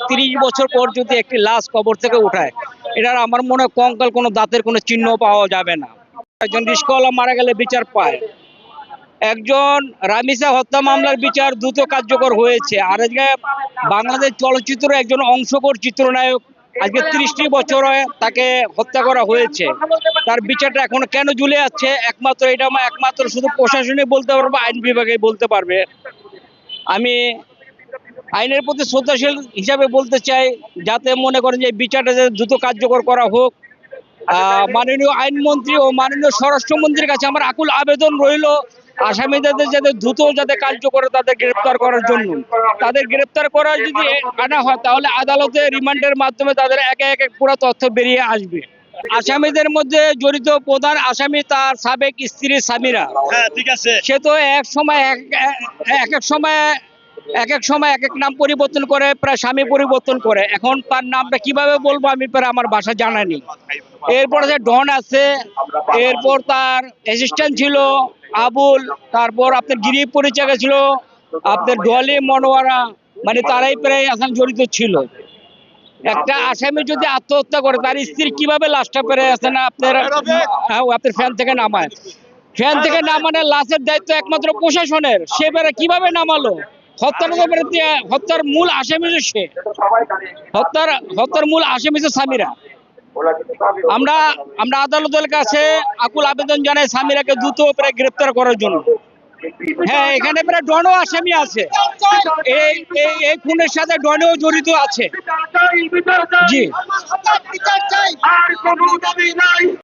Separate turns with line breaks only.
30 বছর পর যদি একটি লাশ কবর থেকে উঠায়, এটার আমার মনে হয় কঙ্কাল কোনো দাঁতের কোনো চিহ্ন পাওয়া যাবে না। একজন রিস্কওয়ালা মারা গেলে বিচার পায়, একজন রামিসা হত্যা মামলার বিচার দ্রুত কার্যকর হয়েছে, আর আজকে বাংলাদেশ চলচ্চিত্র একজন অংশকর চিত্রনায়ক আজকে 30টি বছরে তাকে হত্যা করা হয়েছে, তার বিচারটা এখনো কেন ঝুলে যাচ্ছে? একমাত্র শুধু প্রশাসনে বলতে পারবে, আইন বিভাগে বলতে পারবে। আমি আইনের প্রতি শ্রদ্ধাশীল হিসাবে বলতে চাই, যাতে মনে করেন যে বিচারটা দ্রুত কার্যকর করা হোক। মাননীয় আইনমন্ত্রী ও মাননীয় স্বরাষ্ট্রমন্ত্রীর কাছে আমার আকুল আবেদন রইল, আসামিদের যাতে দ্রুত যাতে কার্যকর তাদের গ্রেপ্তার করার জন্য। তাদের গ্রেপ্তার করা যদি আনা হয়, তাহলে আদালতে রিমান্ডের মাধ্যমে তাদের একে একে পুরো তথ্য বেরিয়ে আসবে। আসামিদের মধ্যে জড়িত প্রধান আসামি তার সাবেক স্ত্রী সামিরা।
ঠিক আছে।
সে তো এক এক সময় এক এক নাম পরিবর্তন করে, প্রায় স্বামী পরিবর্তন করে। এখন তার নামটা কিভাবে বলবো আমি প্রায় আমার বাসা জানা নেই। এরপর যে ডন আছে, এরপর তার অ্যাসিস্ট্যান্ট ছিল আবুল, তারপর আপনার গিরি পরিচালক ছিল আপনার ডলি মনোয়ারা, মানে তারাই প্রায় এখন জড়িত ছিল। একটা আসামি যদি আত্মহত্যা করে, তার স্ত্রী কিভাবে লাশটা পেরে আছে না আপনার ফ্যান থেকে নামায়? ফ্যান থেকে নামানোর লাশের দায়িত্ব একমাত্র প্রশাসনের, সে বেড়ে কিভাবে নামালো? হত্যার মূল আসামি সে, হত্যার মূল আসামি সামিরা। আমরা আদালতের কাছে আকুল আবেদন জানাই সামিরাকে দ্রুত গ্রেপ্তার করার জন্য। হ্যাঁ, এখানে প্রায় ডনও আসামি আছে, এই খুনের সাথে ডনও জড়িত আছে। জি।